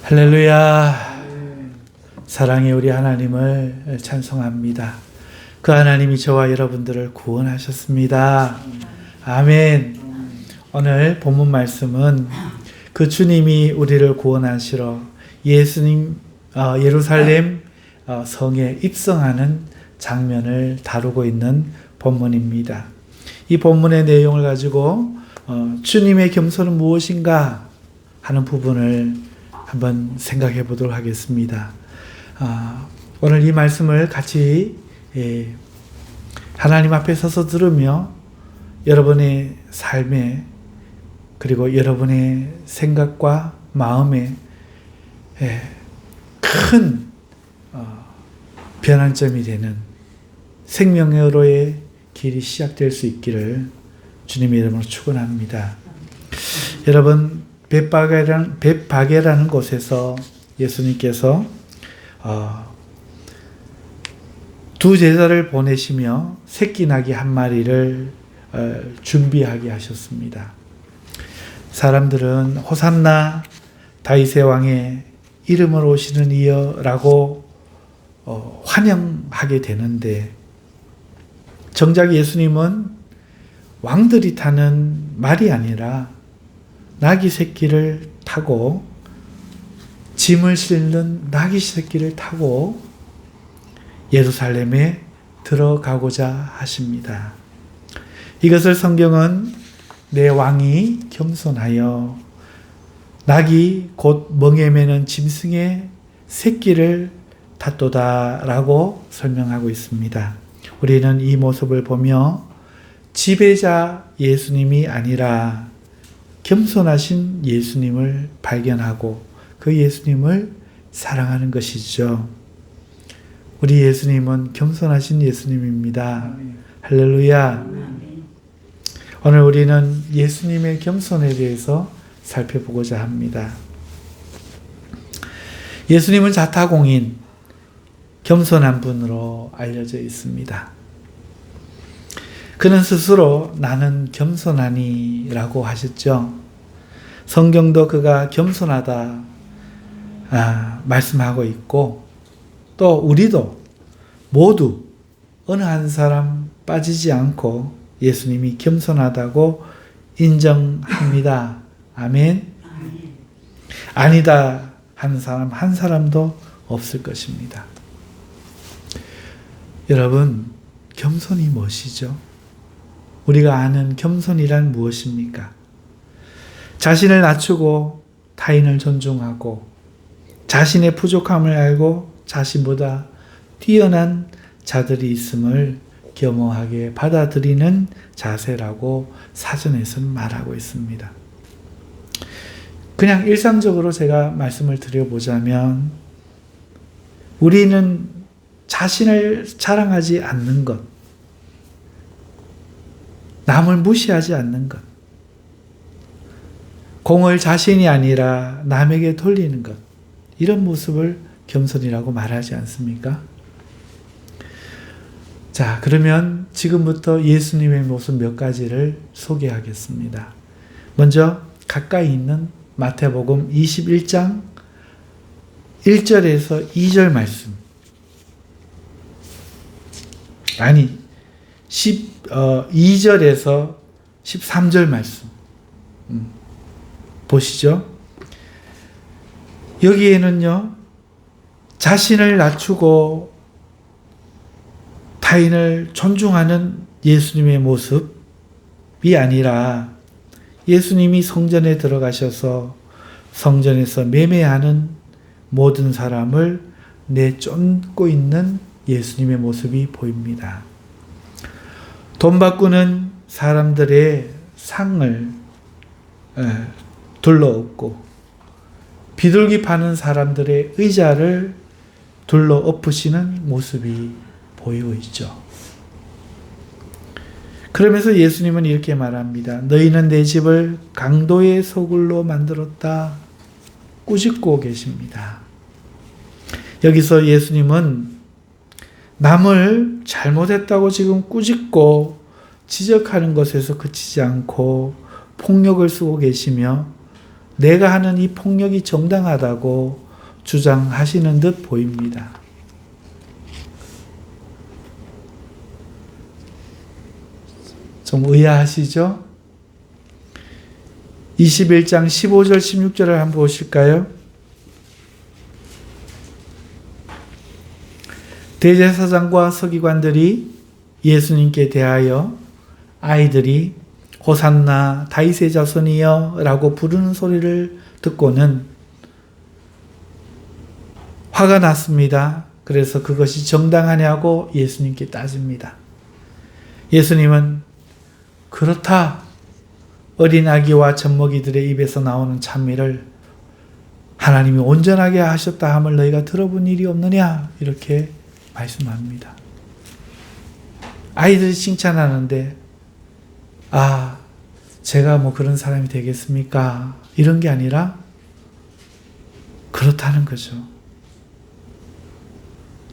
할렐루야. 사랑의 우리 하나님을 찬송합니다. 그 하나님이 저와 여러분들을 구원하셨습니다. 아멘. 오늘 본문 말씀은 그 주님이 우리를 구원하시러 예수님 예루살렘 성에 입성하는 장면을 다루고 있는 본문입니다. 이 본문의 내용을 가지고 주님의 겸손은 무엇인가 하는 부분을 한번 생각해 보도록 하겠습니다. 오늘 이 말씀을 같이 하나님 앞에 서서 들으며 여러분의 삶에 그리고 여러분의 생각과 마음에 큰 변환점이 되는 생명의 길이 시작될 수 있기를 주님의 이름으로 축원합니다. 여러분, 벳바게라는 곳에서 예수님께서 두 제자를 보내시며 새끼 나귀 한 마리를 준비하게 하셨습니다. 사람들은 호산나 다윗의 왕의 이름으로 오시는 이여라고 환영하게 되는데, 정작 예수님은 왕들이 타는 말이 아니라 나귀 새끼를 타고, 짐을 싣는 나귀 새끼를 타고 예루살렘에 들어가고자 하십니다. 이것을 성경은 내 왕이 겸손하여 나귀 곧 멍에 매는 짐승의 새끼를 탔도다라고 설명하고 있습니다. 우리는 이 모습을 보며 지배자 예수님이 아니라 겸손하신 예수님을 발견하고 그 예수님을 사랑하는 것이죠. 우리 예수님은 겸손하신 예수님입니다. 할렐루야. 오늘 우리는 예수님의 겸손에 대해서 살펴보고자 합니다. 예수님은 자타공인, 겸손한 분으로 알려져 있습니다. 그는 스스로 나는 겸손하니라고 하셨죠. 성경도 그가 겸손하다 말씀하고 있고, 또 우리도 모두 어느 한 사람 빠지지 않고 예수님이 겸손하다고 인정합니다. 아멘. 아니다 하는 사람 한 사람도 없을 것입니다. 여러분, 겸손이 무엇이죠? 우리가 아는 겸손이란 무엇입니까? 자신을 낮추고 타인을 존중하고 자신의 부족함을 알고 자신보다 뛰어난 자들이 있음을 겸허하게 받아들이는 자세라고 사전에서는 말하고 있습니다. 그냥 일상적으로 제가 말씀을 드려보자면, 우리는 자신을 자랑하지 않는 것, 남을 무시하지 않는 것, 공을 자신이 아니라 남에게 돌리는 것, 이런 모습을 겸손이라고 말하지 않습니까? 자, 그러면 지금부터 예수님의 모습 몇 가지를 소개하겠습니다. 먼저 가까이 있는 마태복음 21장 1절에서 2절 말씀. 아니, 2절에서 13절 말씀. 보시죠. 여기에는요, 자신을 낮추고 타인을 존중하는 예수님의 모습이 아니라 예수님이 성전에 들어가셔서 성전에서 매매하는 모든 사람을 내쫓고 있는 예수님의 모습이 보입니다. 돈 바꾸는 사람들의 상을 둘러엎고 비둘기 파는 사람들의 의자를 둘러엎으시는 모습이 보이고 있죠. 그러면서 예수님은 이렇게 말합니다. 너희는 내 집을 강도의 소굴로 만들었다. 꾸짖고 계십니다. 여기서 예수님은 남을 잘못했다고 지금 꾸짖고 지적하는 것에서 그치지 않고 폭력을 쓰고 계시며 내가 하는 이 폭력이 정당하다고 주장하시는 듯 보입니다. 좀 의아하시죠? 21장 15절 16절을 한번 보실까요? 대제사장과 서기관들이 예수님께 대하여 아이들이 호산나 다윗의 자손이여 라고 부르는 소리를 듣고는 화가 났습니다. 그래서 그것이 정당하냐고 예수님께 따집니다. 예수님은 그렇다. 어린 아기와 젖먹이들의 입에서 나오는 찬미를 하나님이 온전하게 하셨다 함을 너희가 들어본 일이 없느냐? 이렇게 말씀합니다. 아이들이 칭찬하는데 제가 뭐 그런 사람이 되겠습니까? 이런 게 아니라 그렇다는 거죠.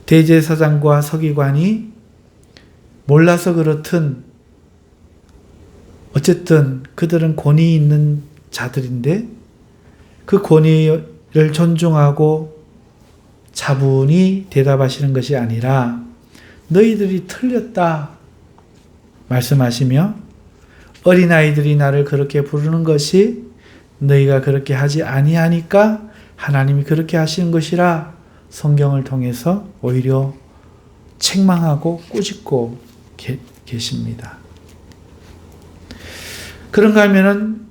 대제사장과 서기관이 몰라서 그렇든 어쨌든 그들은 권위 있는 자들인데 그 권위를 존중하고 차분히 대답하시는 것이 아니라 너희들이 틀렸다 말씀하시며 어린아이들이 나를 그렇게 부르는 것이 너희가 그렇게 하지 아니하니까 하나님이 그렇게 하시는 것이라 성경을 통해서 오히려 책망하고 꾸짖고 계십니다. 그런가 하면은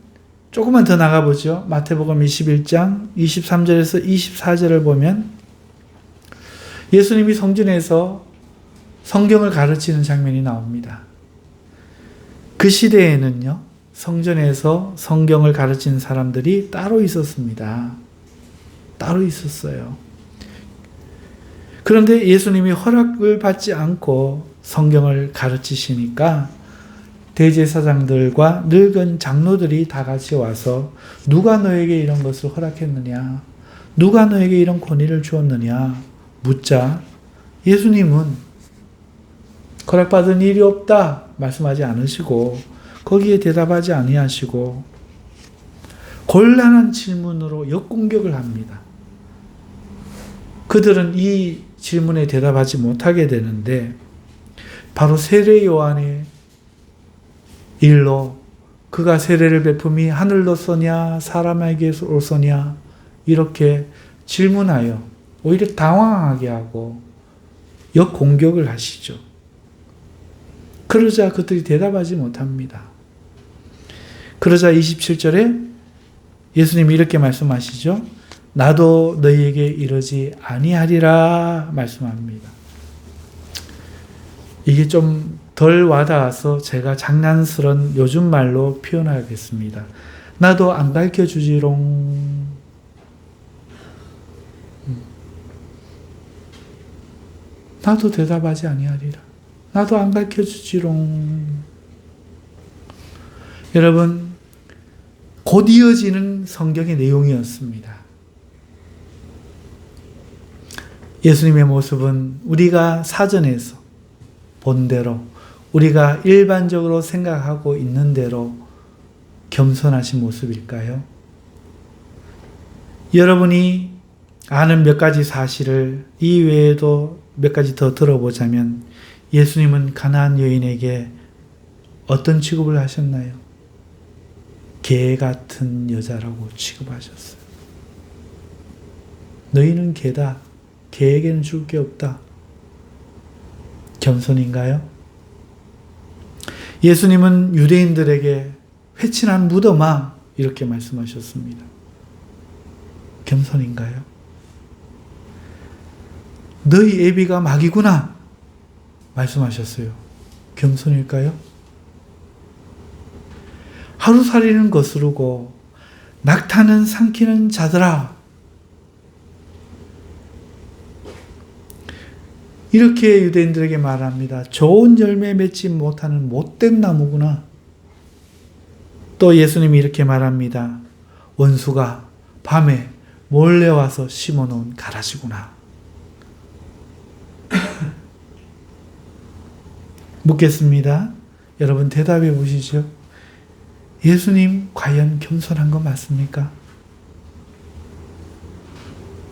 조금만 더 나가보죠. 마태복음 21장 23절에서 24절을 보면 예수님이 성전에서 성경을 가르치는 장면이 나옵니다. 그 시대에는요, 성전에서 성경을 가르치는 사람들이 따로 있었습니다. 따로 있었어요. 그런데 예수님이 허락을 받지 않고 성경을 가르치시니까 대제사장들과 늙은 장로들이 다 같이 와서 누가 너에게 이런 것을 허락했느냐? 누가 너에게 이런 권위를 주었느냐? 묻자 예수님은 허락받은 일이 없다 말씀하지 않으시고 거기에 대답하지 아니하시고 곤란한 질문으로 역공격을 합니다. 그들은 이 질문에 대답하지 못하게 되는데 바로 세례 요한의 일로 그가 세례를 베품이 하늘로서냐 사람에게로서냐 이렇게 질문하여 오히려 당황하게 하고 역공격을 하시죠. 그러자 그들이 대답하지 못합니다. 그러자 27절에 예수님이 이렇게 말씀하시죠. 나도 너희에게 이러지 아니하리라 말씀합니다. 이게 좀 덜 와닿아서 제가 장난스런 요즘 말로 표현하겠습니다. 나도 안 가르쳐주지롱. 나도 대답하지 아니하리라. 나도 안 가르쳐주지롱. 여러분, 곧 이어지는 성경의 내용이었습니다. 예수님의 모습은 우리가 사전에서 본 대로 우리가 일반적으로 생각하고 있는 대로 겸손하신 모습일까요? 여러분이 아는 몇 가지 사실을 이 외에도 몇 가지 더 들어보자면 예수님은 가나안 여인에게 어떤 취급을 하셨나요? 개 같은 여자라고 취급하셨어요. 너희는 개다. 개에게는 줄 게 없다. 겸손인가요? 예수님은 유대인들에게 회친한 무덤아 이렇게 말씀하셨습니다. 겸손인가요? 너희 애비가 마귀구나 말씀하셨어요. 겸손일까요? 하루살이는 거스르고 낙타는 삼키는 자들아 이렇게 유대인들에게 말합니다. 좋은 열매 맺지 못하는 못된 나무구나. 또 예수님이 이렇게 말합니다. 원수가 밤에 몰래 와서 심어놓은 가라지구나. 묻겠습니다. 여러분 대답해 보시죠. 예수님 과연 겸손한 거 맞습니까?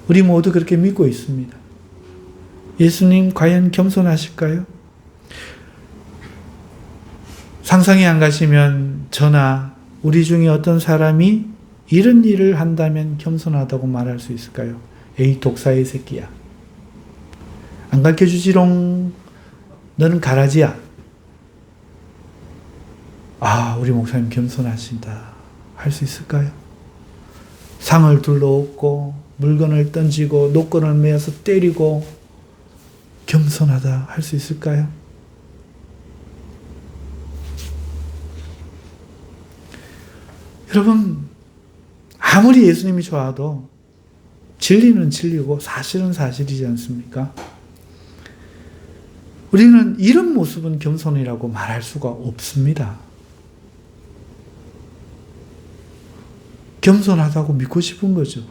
우리 모두 그렇게 믿고 있습니다. 예수님 과연 겸손하실까요? 상상이 안 가시면 저나 우리 중에 어떤 사람이 이런 일을 한다면 겸손하다고 말할 수 있을까요? 에이 독사의 새끼야. 안 가르쳐주지롱. 너는 가라지야. 아, 우리 목사님 겸손하신다. 할 수 있을까요? 상을 둘러엎고 물건을 던지고 노끈을 메어서 때리고 겸손하다 할 수 있을까요? 여러분, 아무리 예수님이 좋아도 진리는 진리고 사실은 사실이지 않습니까? 우리는 이런 모습은 겸손이라고 말할 수가 없습니다. 겸손하다고 믿고 싶은 거죠.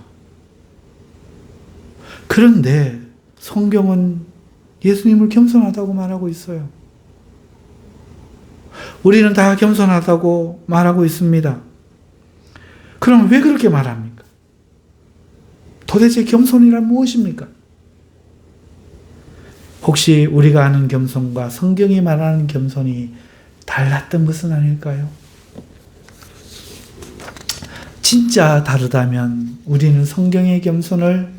그런데 성경은 예수님을 겸손하다고 말하고 있어요. 우리는 다 겸손하다고 말하고 있습니다. 그럼 왜 그렇게 말합니까? 도대체 겸손이란 무엇입니까? 혹시 우리가 아는 겸손과 성경이 말하는 겸손이 달랐던 것은 아닐까요? 진짜 다르다면 우리는 성경의 겸손을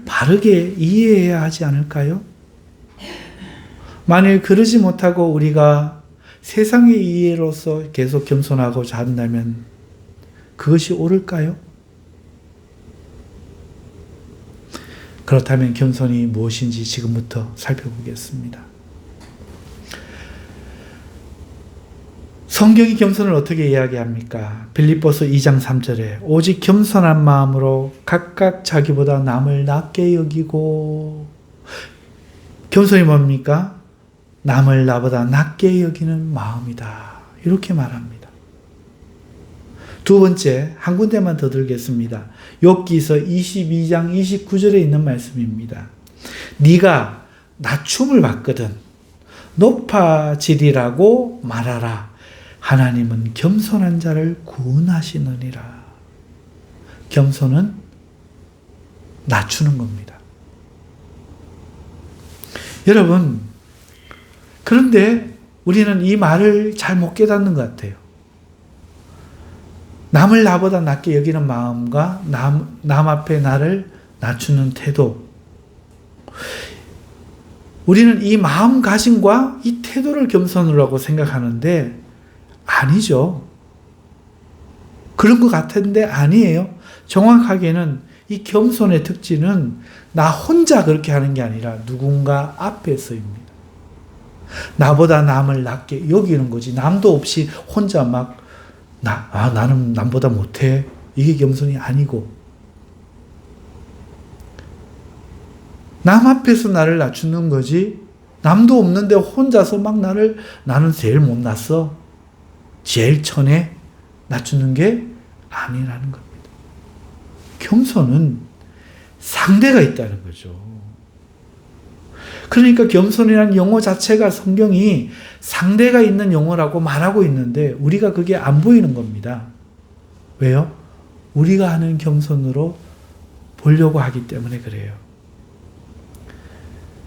바르게 이해해야 하지 않을까요? 만일 그러지 못하고 우리가 세상의 이해로서 계속 겸손하고자 한다면 그것이 옳을까요? 그렇다면 겸손이 무엇인지 지금부터 살펴보겠습니다. 성경이 겸손을 어떻게 이야기합니까? 빌립보서 2장 3절에 오직 겸손한 마음으로 각각 자기보다 남을 낮게 여기고, 겸손이 뭡니까? 남을 나보다 낮게 여기는 마음이다. 이렇게 말합니다. 두 번째, 한 군데만 더 들겠습니다. 욥기서 22장 29절에 있는 말씀입니다. 네가 낮춤을 받거든 높아지리라고 말하라. 하나님은 겸손한 자를 구원하시느니라. 겸손은 낮추는 겁니다. 여러분, 그런데 우리는 이 말을 잘 못 깨닫는 것 같아요. 남을 나보다 낮게 여기는 마음과 남 앞에 나를 낮추는 태도. 우리는 이 마음가짐과 이 태도를 겸손이라고 생각하는데 아니죠. 그런 것 같은데 아니에요. 정확하게는 이 겸손의 특징은 나 혼자 그렇게 하는 게 아니라 누군가 앞에서입니다. 나보다 남을 낮게 여기는 거지. 남도 없이 혼자 막 나는 남보다 못해. 이게 겸손이 아니고, 남 앞에서 나를 낮추는 거지. 남도 없는데 혼자서 막 나는 제일 못났어, 제일 천해, 낮추는 게 아니라는 겁니다. 겸손은 상대가 있다는 거죠. 그러니까 겸손이라는 용어 자체가 성경이 상대가 있는 용어라고 말하고 있는데 우리가 그게 안 보이는 겁니다. 왜요? 우리가 하는 겸손으로 보려고 하기 때문에 그래요.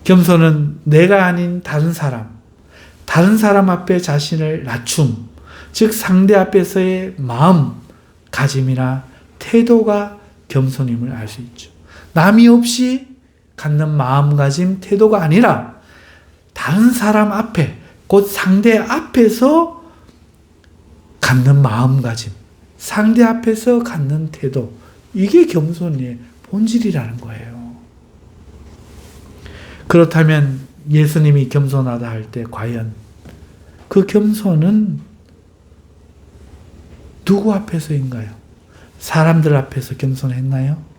겸손은 내가 아닌 다른 사람 앞에 자신을 낮춤, 즉 상대 앞에서의 마음가짐이나 태도가 겸손임을 알 수 있죠. 남이 없이 갖는 마음가짐, 태도가 아니라 다른 사람 앞에, 곧 상대 앞에서 갖는 마음가짐, 상대 앞에서 갖는 태도, 이게 겸손의 본질이라는 거예요. 그렇다면 예수님이 겸손하다 할 때 과연 그 겸손은 누구 앞에서인가요? 사람들 앞에서 겸손했나요?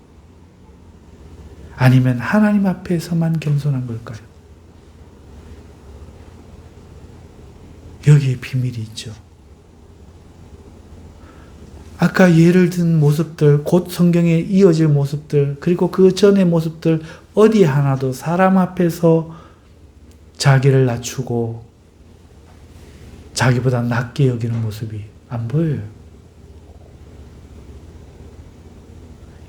아니면 하나님 앞에서만 겸손한 걸까요? 여기에 비밀이 있죠. 아까 예를 든 모습들, 곧 성경에 이어질 모습들, 그리고 그 전의 모습들 어디 하나도 사람 앞에서 자기를 낮추고 자기보다 낮게 여기는 모습이 안 보여요.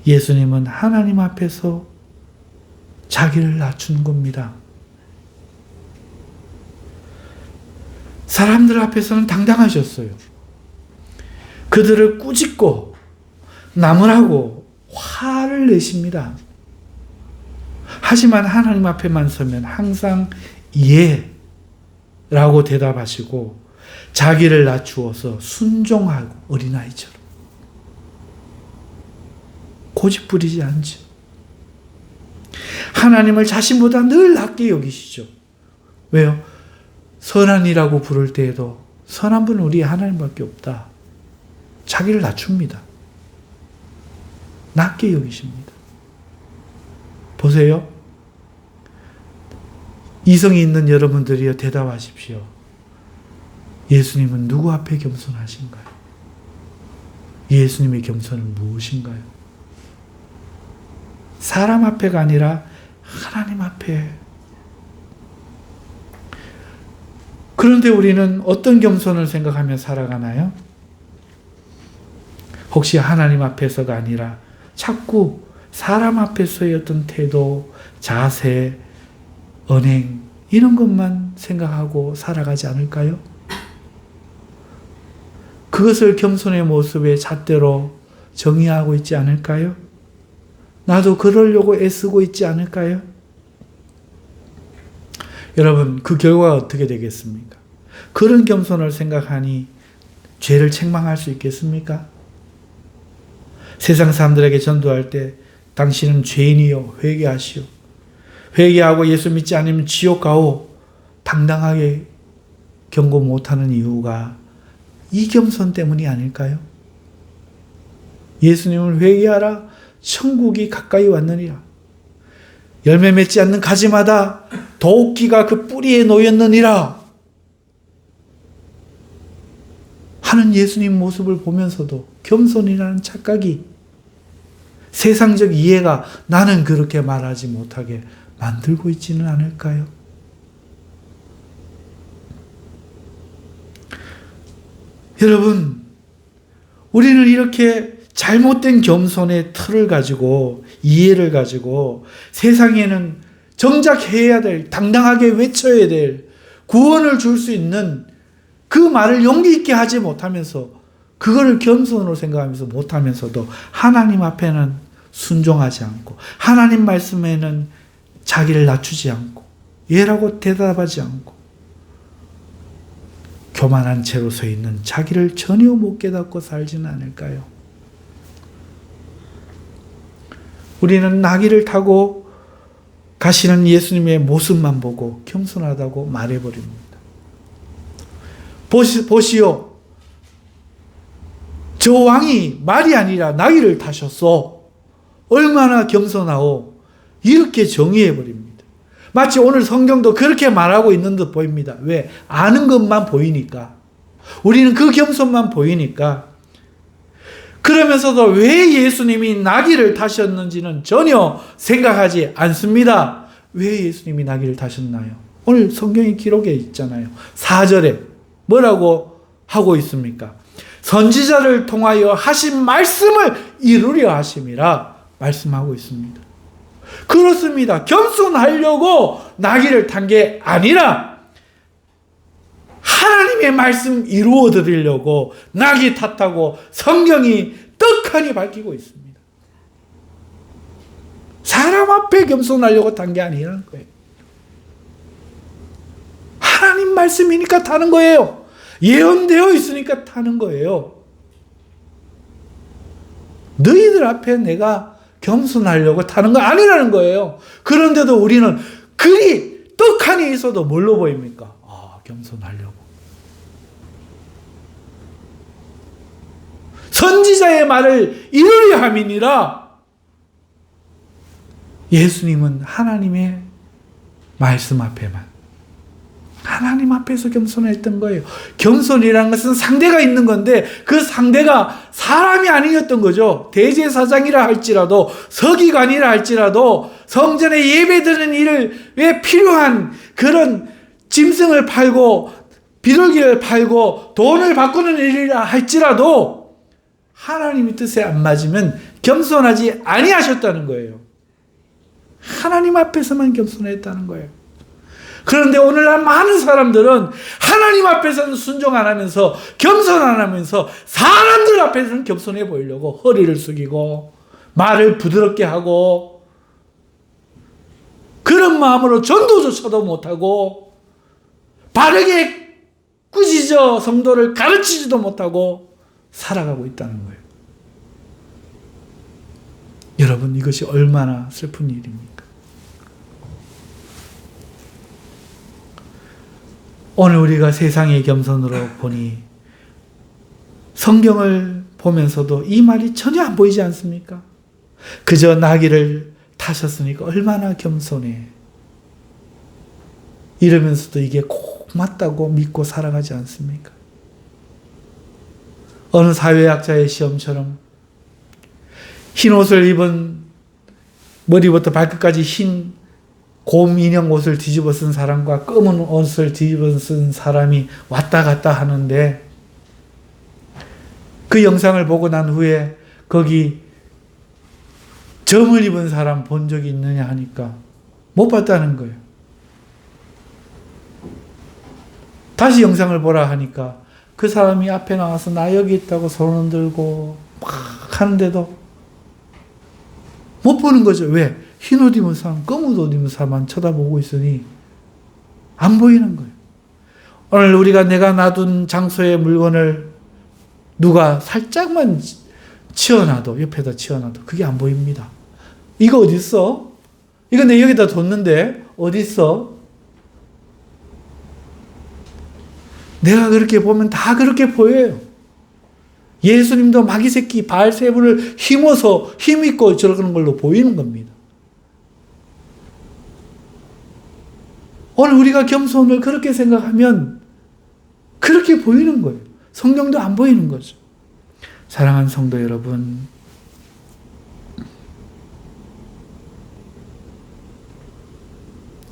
예수님은 하나님 앞에서 자기를 낮춘 겁니다. 사람들 앞에서는 당당하셨어요. 그들을 꾸짖고 나무라고 화를 내십니다. 하지만 하나님 앞에만 서면 항상 예라고 대답하시고 자기를 낮추어서 순종하고 어린아이처럼 고집 부리지 않죠. 하나님을 자신보다 늘 낮게 여기시죠. 왜요? 선한이라고 부를 때에도 선한 분은 우리 하나님밖에 없다. 자기를 낮춥니다. 낮게 여기십니다. 보세요. 이성이 있는 여러분들이여 대답하십시오. 예수님은 누구 앞에 겸손하신가요? 예수님의 겸손은 무엇인가요? 사람 앞에가 아니라 하나님 앞에. 그런데 우리는 어떤 겸손을 생각하며 살아가나요? 혹시 하나님 앞에서가 아니라 자꾸 사람 앞에서의 어떤 태도, 자세, 언행 이런 것만 생각하고 살아가지 않을까요? 그것을 겸손의 모습의 잣대로 정의하고 있지 않을까요? 나도 그러려고 애쓰고 있지 않을까요? 여러분, 그 결과가 어떻게 되겠습니까? 그런 겸손을 생각하니 죄를 책망할 수 있겠습니까? 세상 사람들에게 전도할 때 당신은 죄인이요 회개하시오. 회개하고 예수 믿지 않으면 지옥 가오. 당당하게 경고 못하는 이유가 이 겸손 때문이 아닐까요? 예수님을 회개하라. 천국이 가까이 왔느니라. 열매 맺지 않는 가지마다 도끼가 그 뿌리에 놓였느니라 하는 예수님 모습을 보면서도 겸손이라는 착각이, 세상적 이해가 나는 그렇게 말하지 못하게 만들고 있지는 않을까요? 여러분, 우리는 이렇게 잘못된 겸손의 틀을 가지고, 이해를 가지고 세상에는 정작 해야 될, 당당하게 외쳐야 될, 구원을 줄 수 있는 그 말을 용기 있게 하지 못하면서, 그거를 겸손으로 생각하면서 못하면서도 하나님 앞에는 순종하지 않고, 하나님 말씀에는 자기를 낮추지 않고, 예라고 대답하지 않고, 교만한 채로 서 있는 자기를 전혀 못 깨닫고 살지는 않을까요? 우리는 나귀를 타고 가시는 예수님의 모습만 보고 겸손하다고 말해버립니다. 보시오. 저 왕이 말이 아니라 나귀를 타셨어. 얼마나 겸손하오. 이렇게 정의해버립니다. 마치 오늘 성경도 그렇게 말하고 있는 듯 보입니다. 왜? 아는 것만 보이니까. 우리는 그 겸손만 보이니까. 그러면서도 왜 예수님이 나귀를 타셨는지는 전혀 생각하지 않습니다. 왜 예수님이 나귀를 타셨나요? 오늘 성경의 기록에 있잖아요. 4절에 뭐라고 하고 있습니까? 선지자를 통하여 하신 말씀을 이루려 하심이라 말씀하고 있습니다. 그렇습니다. 겸손하려고 나귀를 탄 게 아니라 하나님의 말씀 이루어 드리려고 나귀 탔다고 성경이 떡하니 밝히고 있습니다. 사람 앞에 겸손하려고 탄 게 아니라는 거예요. 하나님 말씀이니까 타는 거예요. 예언되어 있으니까 타는 거예요. 너희들 앞에 내가 겸손하려고 타는 거 아니라는 거예요. 그런데도 우리는 그리 떡하니 있어도 뭘로 보입니까? 겸손하려고. 선지자의 말을 이루려 함이니라. 예수님은 하나님의 말씀 앞에만, 하나님 앞에서 겸손했던 거예요. 겸손이라는 것은 상대가 있는 건데 그 상대가 사람이 아니었던 거죠. 대제사장이라 할지라도, 서기관이라 할지라도, 성전에 예배드리는 일에 필요한 그런 짐승을 팔고 비둘기를 팔고 돈을 바꾸는 일이라 할지라도 하나님의 뜻에 안 맞으면 겸손하지 아니하셨다는 거예요. 하나님 앞에서만 겸손했다는 거예요. 그런데 오늘날 많은 사람들은 하나님 앞에서는 순종 안 하면서 겸손 안 하면서 사람들 앞에서는 겸손해 보이려고 허리를 숙이고 말을 부드럽게 하고 그런 마음으로 전도조차도 못하고 바르게 꾸짖어 성도를 가르치지도 못하고 살아가고 있다는 거예요. 여러분, 이것이 얼마나 슬픈 일입니까? 오늘 우리가 세상의 겸손으로 보니 성경을 보면서도 이 말이 전혀 안 보이지 않습니까? 그저 나귀를 타셨으니까 얼마나 겸손해. 이러면서도 이게 꼭 맞다고 믿고 살아가지 않습니까? 어느 사회학자의 시험처럼 흰 옷을 입은 머리부터 발끝까지 흰 곰 인형 옷을 뒤집어 쓴 사람과 검은 옷을 뒤집어 쓴 사람이 왔다 갔다 하는데 그 영상을 보고 난 후에 거기 점을 입은 사람 본 적이 있느냐 하니까 못 봤다는 거예요. 다시 영상을 보라 하니까 그 사람이 앞에 나와서 나 여기 있다고 손 흔들고 막 하는데도 못 보는 거죠. 왜? 흰 옷 입은 사람, 검은 옷 입은 사람만 쳐다보고 있으니 안 보이는 거예요. 오늘 우리가 내가 놔둔 장소의 물건을 누가 살짝만 치워놔도, 옆에다 치워놔도 그게 안 보입니다. 이거 어디 있어? 이거 내 여기다 뒀는데 어디 있어? 내가 그렇게 보면 다 그렇게 보여요. 예수님도 마귀 새끼 바알세불을 힘입고 저러는 걸로 보이는 겁니다. 오늘 우리가 겸손을 그렇게 생각하면 그렇게 보이는 거예요. 성경도 안 보이는 거죠. 사랑하는 성도 여러분,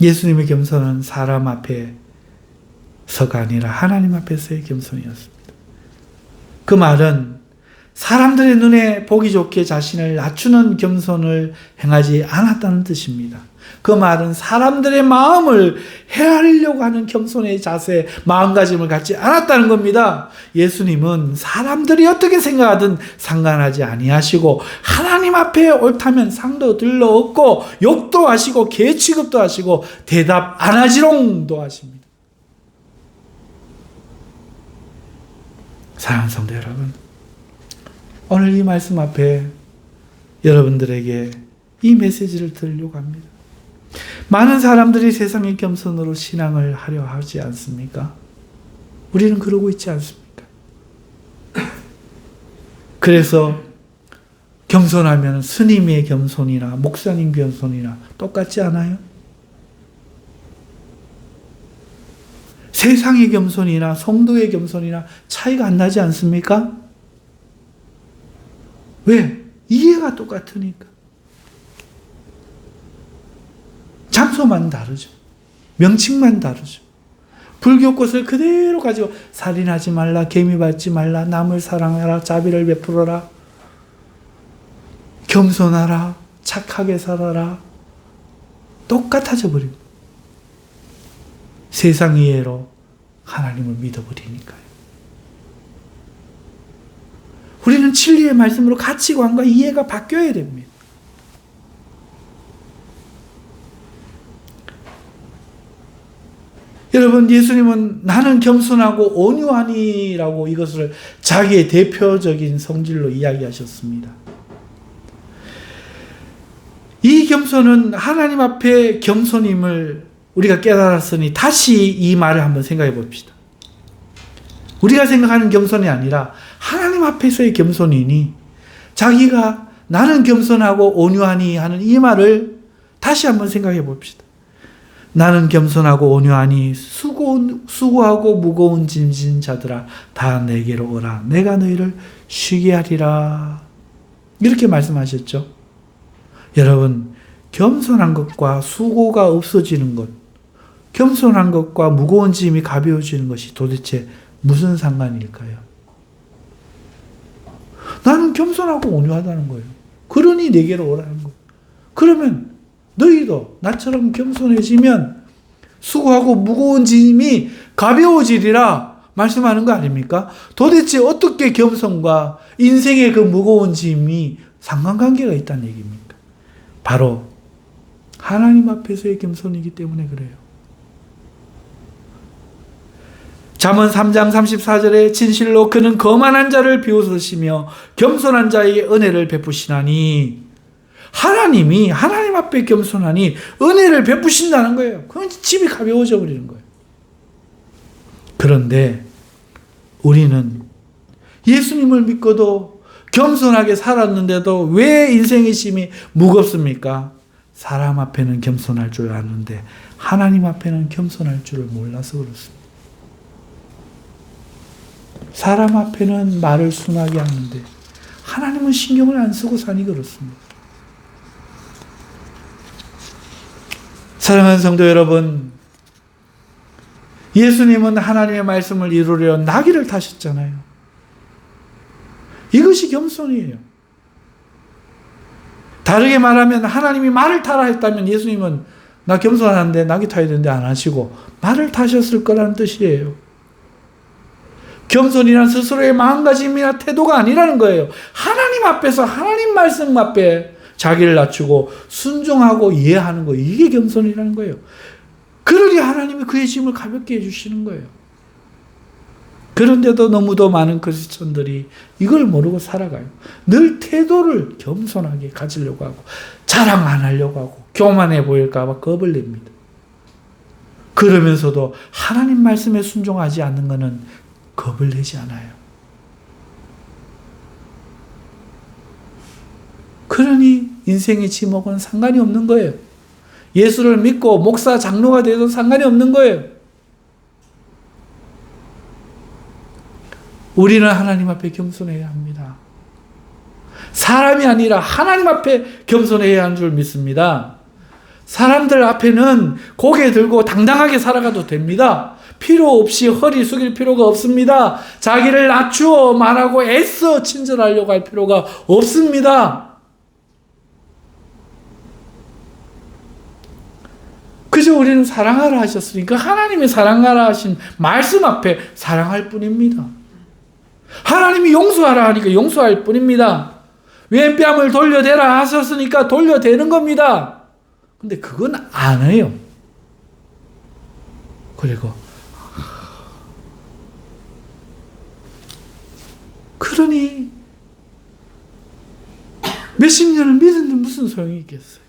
예수님의 겸손은 사람 앞에서가 아니라 하나님 앞에서의 겸손이었습니다. 그 말은 사람들의 눈에 보기 좋게 자신을 낮추는 겸손을 행하지 않았다는 뜻입니다. 그 말은 사람들의 마음을 헤아리려고 하는 겸손의 자세, 마음가짐을 갖지 않았다는 겁니다. 예수님은 사람들이 어떻게 생각하든 상관하지 아니하시고 하나님 앞에 옳다면 상도 들러 얻고 욕도 하시고 개 취급도 하시고 대답 안 하지롱도 하십니다. 사랑하는 성도 여러분, 오늘 이 말씀 앞에 여러분들에게 이 메시지를 드리려고 합니다. 많은 사람들이 세상의 겸손으로 신앙을 하려 하지 않습니까? 우리는 그러고 있지 않습니까? 그래서 겸손하면 스님의 겸손이나 목사님 겸손이나 똑같지 않아요? 세상의 겸손이나 성도의 겸손이나 차이가 안 나지 않습니까? 왜? 이해가 똑같으니까. 장소만 다르죠. 명칭만 다르죠. 불교 것을 그대로 가지고 살인하지 말라, 개미 밟지 말라, 남을 사랑하라, 자비를 베풀어라, 겸손하라, 착하게 살아라. 똑같아져 버립니다. 세상 이해로 하나님을 믿어버리니까요. 우리는 진리의 말씀으로 가치관과 이해가 바뀌어야 됩니다. 여러분, 예수님은 나는 겸손하고 온유하니라고 이것을 자기의 대표적인 성질로 이야기하셨습니다. 이 겸손은 하나님 앞에 겸손임을 우리가 깨달았으니 다시 이 말을 한번 생각해 봅시다. 우리가 생각하는 겸손이 아니라 하나님 앞에서의 겸손이니 자기가 나는 겸손하고 온유하니 하는 이 말을 다시 한번 생각해 봅시다. 나는 겸손하고 온유하니 수고하고 무거운 짐진 자들아 다 내게로 오라. 내가 너희를 쉬게 하리라. 이렇게 말씀하셨죠. 여러분, 겸손한 것과 수고가 없어지는 것, 겸손한 것과 무거운 짐이 가벼워지는 것이 도대체 무슨 상관일까요? 나는 겸손하고 온유하다는 거예요. 그러니 내게로 오라는 거예요. 그러면 너희도 나처럼 겸손해지면 수고하고 무거운 짐이 가벼워지리라 말씀하는 거 아닙니까? 도대체 어떻게 겸손과 인생의 그 무거운 짐이 상관관계가 있다는 얘기입니까? 바로 하나님 앞에서의 겸손이기 때문에 그래요. 잠언 3장 34절에 진실로 그는 거만한 자를 비웃으시며 겸손한 자에게 은혜를 베푸시나니, 하나님이 하나님 앞에 겸손하니 은혜를 베푸신다는 거예요. 그건 짐이 가벼워져 버리는 거예요. 그런데 우리는 예수님을 믿고도 겸손하게 살았는데도 왜 인생의 짐이 무겁습니까? 사람 앞에는 겸손할 줄 아는데 하나님 앞에는 겸손할 줄을 몰라서 그렇습니다. 사람 앞에는 말을 순하게 하는데 하나님은 신경을 안 쓰고 사니 그렇습니다. 사랑하는 성도 여러분, 예수님은 하나님의 말씀을 이루려 나귀를 타셨잖아요. 이것이 겸손이에요. 다르게 말하면 하나님이 말을 타라 했다면 예수님은 나 겸손한데 나귀 타야 되는데 안 하시고 말을 타셨을 거라는 뜻이에요. 겸손이란 스스로의 마음가짐이나 태도가 아니라는 거예요. 하나님 앞에서 하나님 말씀 앞에 자기를 낮추고 순종하고 이해하는 거, 이게 겸손이라는 거예요. 그러니 하나님이 그의 짐을 가볍게 해주시는 거예요. 그런데도 너무도 많은 크리스천들이 이걸 모르고 살아가요. 늘 태도를 겸손하게 가지려고 하고 자랑 안 하려고 하고 교만해 보일까 봐 겁을 냅니다. 그러면서도 하나님 말씀에 순종하지 않는 것은 겁을 내지 않아요. 그러니 인생의 지목은 상관이 없는 거예요. 예수를 믿고 목사, 장로가 돼도 상관이 없는 거예요. 우리는 하나님 앞에 겸손해야 합니다. 사람이 아니라 하나님 앞에 겸손해야 하는 줄 믿습니다. 사람들 앞에는 고개 들고 당당하게 살아가도 됩니다. 필요 없이 허리 숙일 필요가 없습니다. 자기를 낮추어 말하고 애써 친절하려고 할 필요가 없습니다. 그저 우리는 사랑하라 하셨으니까 하나님이 사랑하라 하신 말씀 앞에 사랑할 뿐입니다. 하나님이 용서하라 하니까 용서할 뿐입니다. 왼뺨을 돌려대라 하셨으니까 돌려대는 겁니다. 근데 그건 안 해요. 그리고 그러니 몇십 년을 믿었는데 무슨 소용이 있겠어요?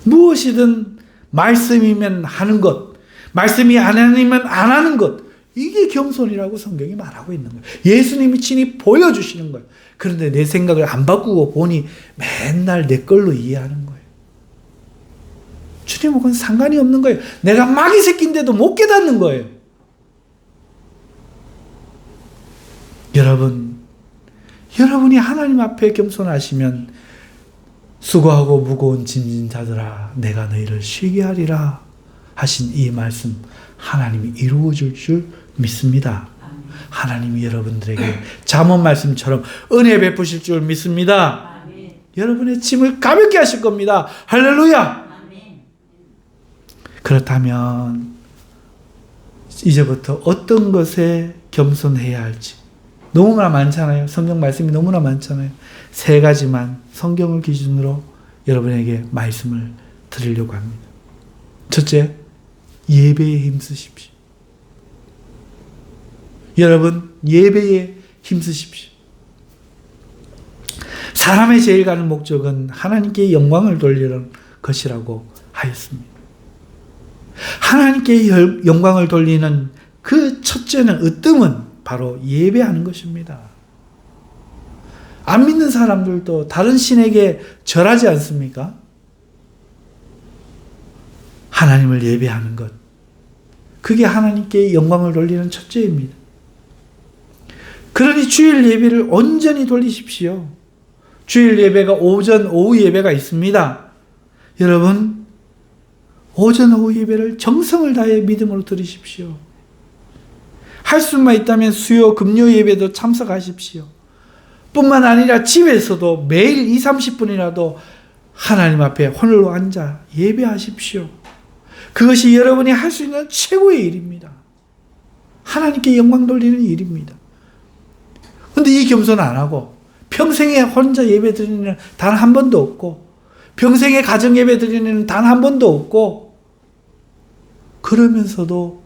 무엇이든 말씀이면 하는 것, 말씀이 아니면 안 하는 것, 이게 겸손이라고 성경이 말하고 있는 거예요. 예수님이 친히 보여주시는 거예요. 그런데 내 생각을 안 바꾸고 보니 맨날 내 걸로 이해하는 거예요. 주님하고는 상관이 없는 거예요. 내가 마귀 새끼인데도 못 깨닫는 거예요. 여러분이 하나님 앞에 겸손하시면 수고하고 무거운 짐진 자들아 내가 너희를 쉬게 하리라 하신 이 말씀 하나님이 이루어줄 줄 믿습니다. 하나님이 여러분들에게 잠언 말씀처럼 은혜 베푸실 줄 믿습니다. 여러분의 짐을 가볍게 하실 겁니다. 할렐루야. 그렇다면 이제부터 어떤 것에 겸손해야 할지 너무나 많잖아요. 성경 말씀이 너무나 많잖아요. 3가지만 성경을 기준으로 여러분에게 말씀을 드리려고 합니다. 첫째, 예배에 힘쓰십시오. 여러분, 예배에 힘쓰십시오. 사람의 제일 가는 목적은 하나님께 영광을 돌리는 것이라고 하였습니다. 하나님께 영광을 돌리는 그 첫째는 으뜸은 바로 예배하는 것입니다. 안 믿는 사람들도 다른 신에게 절하지 않습니까? 하나님을 예배하는 것. 그게 하나님께 영광을 돌리는 첫째입니다. 그러니 주일 예배를 온전히 돌리십시오. 주일 예배가 오전, 오후 예배가 있습니다. 여러분, 오전, 오후 예배를 정성을 다해 믿음으로 드리십시오. 할 수만 있다면 수요, 금요 예배도 참석하십시오. 뿐만 아니라 집에서도 매일 2, 30분이라도 하나님 앞에 홀로 앉아 예배하십시오. 그것이 여러분이 할 수 있는 최고의 일입니다. 하나님께 영광 돌리는 일입니다. 근데 이 겸손 안 하고 평생에 혼자 예배 드리는 일은 단 한 번도 없고 평생에 가정 예배 드리는 일은 단 한 번도 없고 그러면서도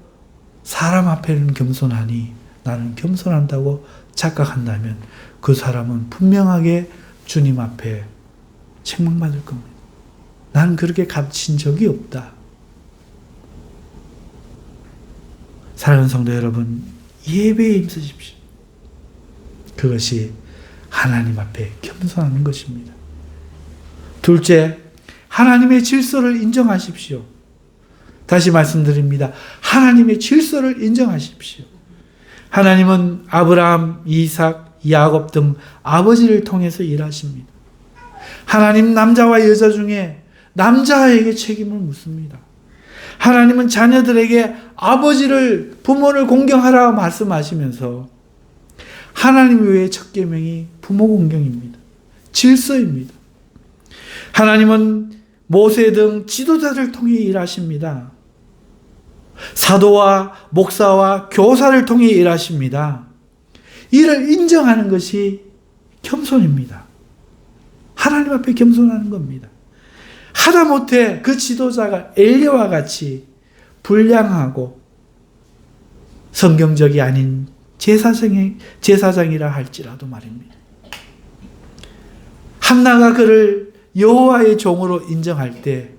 사람 앞에는 겸손하니 나는 겸손한다고 착각한다면 그 사람은 분명하게 주님 앞에 책망받을 겁니다. 나는 그렇게 갇힌 적이 없다. 사랑하는 성도 여러분, 예배에 힘쓰십시오. 그것이 하나님 앞에 겸손하는 것입니다. 둘째, 하나님의 질서를 인정하십시오. 다시 말씀드립니다. 하나님의 질서를 인정하십시오. 하나님은 아브라함, 이삭, 야곱 등 아버지를 통해서 일하십니다. 하나님 남자와 여자 중에 남자에게 책임을 묻습니다. 하나님은 자녀들에게 아버지를, 부모를 공경하라 말씀하시면서 하나님 외의 첫 계명이 부모 공경입니다. 질서입니다. 하나님은 모세 등 지도자를 통해 일하십니다. 사도와 목사와 교사를 통해 일하십니다. 이를 인정하는 것이 겸손입니다. 하나님 앞에 겸손하는 겁니다. 하다못해 그 지도자가 엘리야와 같이 불량하고 성경적이 아닌 제사장이라 할지라도 말입니다. 한나가 그를 여호와의 종으로 인정할 때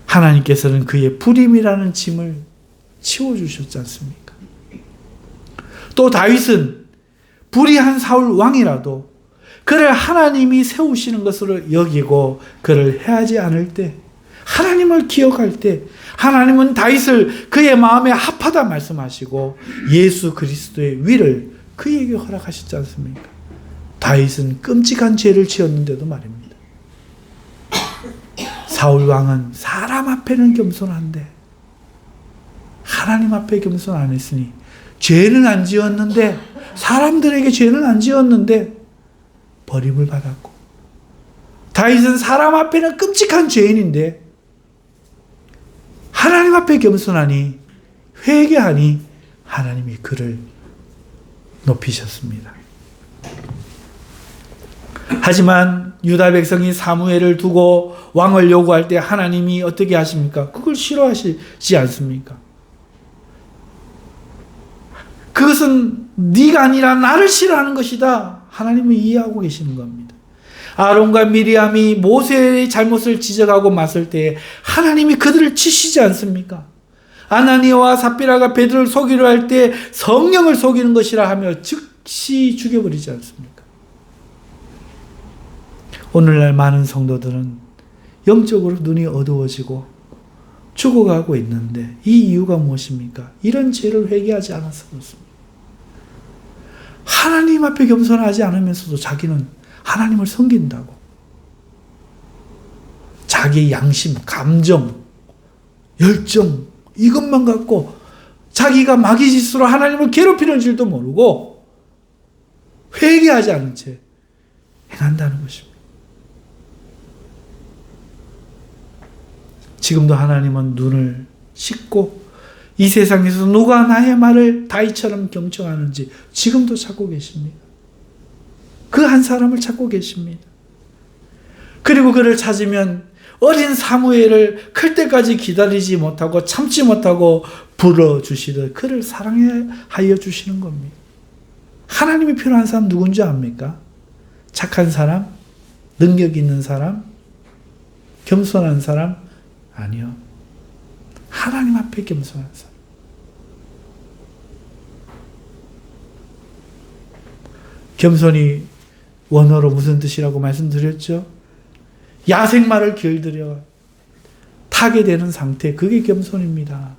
하나님께서는 그의 불임이라는 짐을 치워주셨지 않습니까? 또 다윗은 불의한 사울 왕이라도 그를 하나님이 세우시는 것으로 여기고 그를 해하지 않을 때, 하나님을 기억할 때 하나님은 다윗을 그의 마음에 합하다 말씀하시고 예수 그리스도의 위를 그에게 허락하셨지 않습니까? 다윗은 끔찍한 죄를 지었는데도 말입니다. 사울 왕은 사람 앞에는 겸손한데 하나님 앞에 겸손 안 했으니 죄는 안 지었는데, 사람들에게 죄는 안 지었는데 버림을 받았고, 다윗은 사람 앞에는 끔찍한 죄인인데 하나님 앞에 겸손하니, 회개하니 하나님이 그를 높이셨습니다. 하지만 유다 백성이 사무엘을 두고 왕을 요구할 때 하나님이 어떻게 하십니까? 그걸 싫어하시지 않습니까? 그것은 네가 아니라 나를 싫어하는 것이다. 하나님은 이해하고 계시는 겁니다. 아론과 미리암이 모세의 잘못을 지적하고 맞설 때 하나님이 그들을 치시지 않습니까? 아나니아와 삽비라가 베드로를 속이려 할 때 성령을 속이는 것이라 하며 즉시 죽여버리지 않습니까? 오늘날 많은 성도들은 영적으로 눈이 어두워지고 죽어가고 있는데 이 이유가 무엇입니까? 이런 죄를 회개하지 않아서 그렇습니다. 하나님 앞에 겸손하지 않으면서도 자기는 하나님을 섬긴다고, 자기의 양심, 감정, 열정 이것만 갖고 자기가 마귀짓으로 하나님을 괴롭히는 줄도 모르고 회개하지 않은 채 행한다는 것입니다. 지금도 하나님은 눈을 씻고 이 세상에서 누가 나의 말을 다윗처럼 경청하는지 지금도 찾고 계십니다. 그 한 사람을 찾고 계십니다. 그리고 그를 찾으면 어린 사무엘을 클 때까지 기다리지 못하고 참지 못하고 불러주시듯 그를 사랑하여 주시는 겁니다. 하나님이 필요한 사람 누군지 압니까? 착한 사람? 능력 있는 사람? 겸손한 사람? 아니요. 하나님 앞에 겸손한 사람. 겸손이 원어로 무슨 뜻이라고 말씀드렸죠? 야생마를 길들여 타게 되는 상태, 그게 겸손입니다.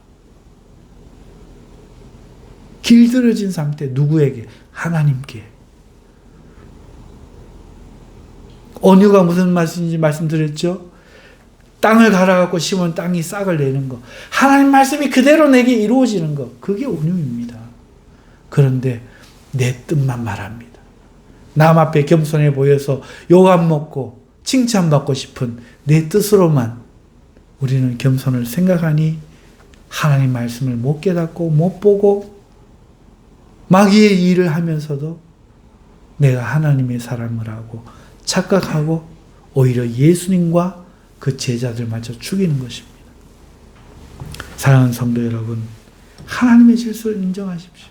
길들여진 상태, 누구에게? 하나님께. 온유가 무슨 말씀인지 말씀드렸죠? 땅을 갈아갖고 심은 땅이 싹을 내는 것. 하나님 말씀이 그대로 내게 이루어지는 것. 그게 온유입니다. 그런데 내 뜻만 말합니다. 남 앞에 겸손해 보여서 욕 안 먹고 칭찬받고 싶은 내 뜻으로만 우리는 겸손을 생각하니 하나님 말씀을 못 깨닫고 못 보고 마귀의 일을 하면서도 내가 하나님의 사람을 하고 착각하고 오히려 예수님과 그 제자들마저 죽이는 것입니다. 사랑하는 성도 여러분, 하나님의 질서를 인정하십시오.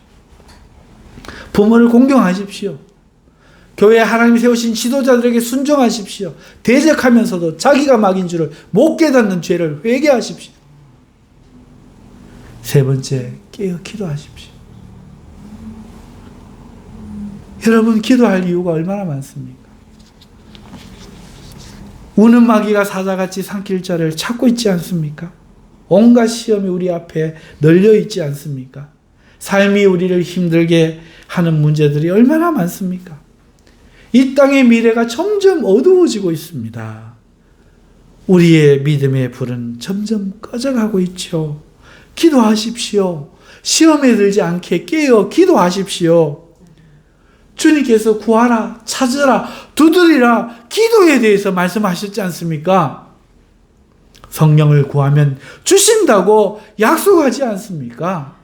부모를 공경하십시오. 교회에 하나님이 세우신 지도자들에게 순종하십시오. 대적하면서도 자기가 막인 줄을 못 깨닫는 죄를 회개하십시오. 세 번째, 깨어 기도하십시오. 여러분, 기도할 이유가 얼마나 많습니까? 우는 마귀가 사자같이 삼킬 자를 찾고 있지 않습니까? 온갖 시험이 우리 앞에 널려 있지 않습니까? 삶이 우리를 힘들게 하는 문제들이 얼마나 많습니까? 이 땅의 미래가 점점 어두워지고 있습니다. 우리의 믿음의 불은 점점 꺼져가고 있죠. 기도하십시오. 시험에 들지 않게 깨어 기도하십시오. 주님께서 구하라, 찾으라, 두드리라, 기도에 대해서 말씀하셨지 않습니까? 성령을 구하면 주신다고 약속하지 않습니까?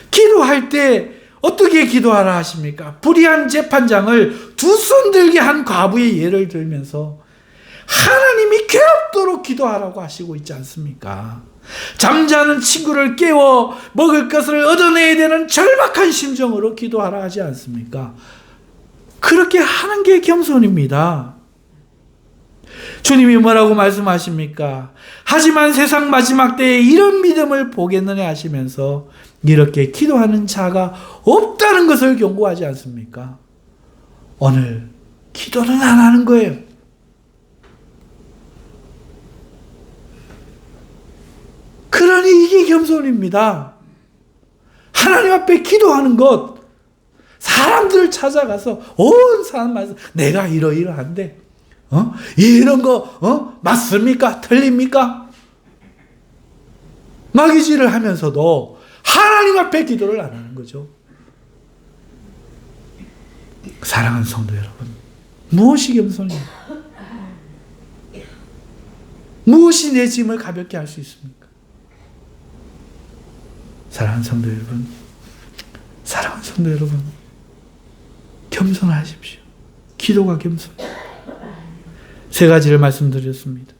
기도할 때 어떻게 기도하라 하십니까? 불의한 재판장을 두 손 들게 한 과부의 예를 들면서 하나님이 괴롭도록 기도하라고 하시고 있지 않습니까? 잠자는 친구를 깨워 먹을 것을 얻어내야 되는 절박한 심정으로 기도하라 하지 않습니까? 그렇게 하는 게 겸손입니다. 주님이 뭐라고 말씀하십니까? 하지만 세상 마지막 때에 이런 믿음을 보겠느냐 하시면서 이렇게 기도하는 자가 없다는 것을 경고하지 않습니까? 오늘 기도는 안 하는 거예요. 그러니 이게 겸손입니다. 하나님 앞에 기도하는 것, 사람들을 찾아가서 온 사람 말씀, 내가 이러이러한데 이런 거 맞습니까? 틀립니까? 마귀질을 하면서도 하나님 앞에 기도를 안 하는 거죠. 사랑하는 성도 여러분, 무엇이 겸손입니까? 무엇이 내 짐을 가볍게 할 수 있습니까? 사랑하는 성도 여러분, 사랑하는 성도 여러분, 겸손하십시오. 기도가 겸손. 세 가지를 말씀드렸습니다.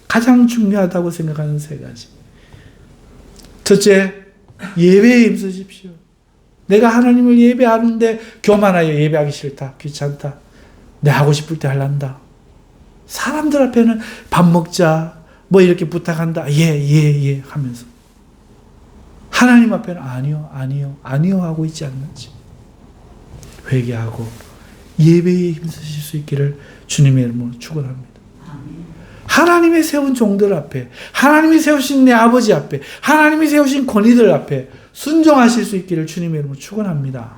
가장 중요하다고 생각하는 세 가지. 첫째, 예배에 힘쓰십시오. 내가 하나님을 예배하는데 교만하여 예배하기 싫다, 귀찮다, 내 하고 싶을 때 하란다. 사람들 앞에는 밥 먹자, 뭐 이렇게 부탁한다, 예 하면서 하나님 앞에는 아니요 하고 있지 않는지 회개하고 예배에 힘쓰실 수 있기를 주님의 이름으로 축원합니다. 하나님이 세운 종들 앞에, 하나님이 세우신 내 아버지 앞에, 하나님이 세우신 권위들 앞에 순종하실 수 있기를 주님의 이름으로 축원합니다.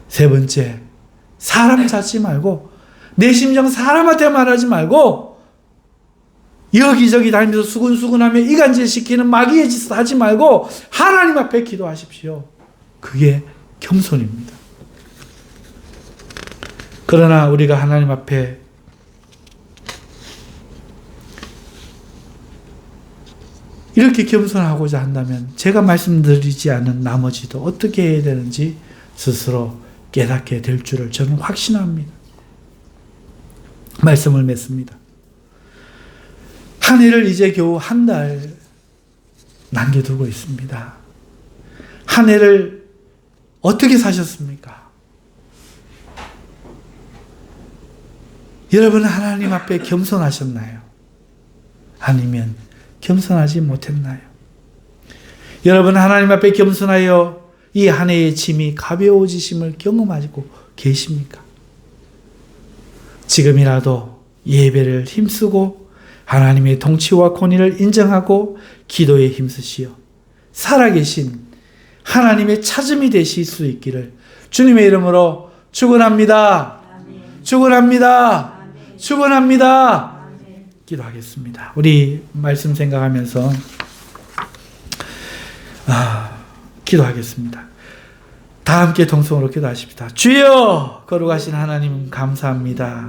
세 번째, 사람 찾지 말고, 내 심정 사람한테 말하지 말고, 여기저기 다니면서 수근수근하며 이간질 시키는 마귀의 짓을 하지 말고 하나님 앞에 기도하십시오. 그게 겸손입니다. 그러나 우리가 하나님 앞에 이렇게 겸손하고자 한다면 제가 말씀드리지 않은 나머지도 어떻게 해야 되는지 스스로 깨닫게 될 줄을 저는 확신합니다. 말씀을 맺습니다. 한 해를 이제 겨우 한 달 남겨두고 있습니다. 한 해를 어떻게 사셨습니까? 여러분은 하나님 앞에 겸손하셨나요? 아니면 겸손하지 못했나요? 여러분 하나님 앞에 겸손하여 이 한 해의 짐이 가벼워지심을 경험하고 계십니까? 지금이라도 예배를 힘쓰고 하나님의 통치와 권위를 인정하고 기도에 힘쓰시어 살아계신 하나님의 찾음이 되실 수 있기를 주님의 이름으로 축원합니다. 축원합니다. 축원합니다. 기도하겠습니다. 우리 말씀 생각하면서 기도하겠습니다. 다 함께 동성으로 기도하십니다. 주여! 거룩하신 하나님 감사합니다.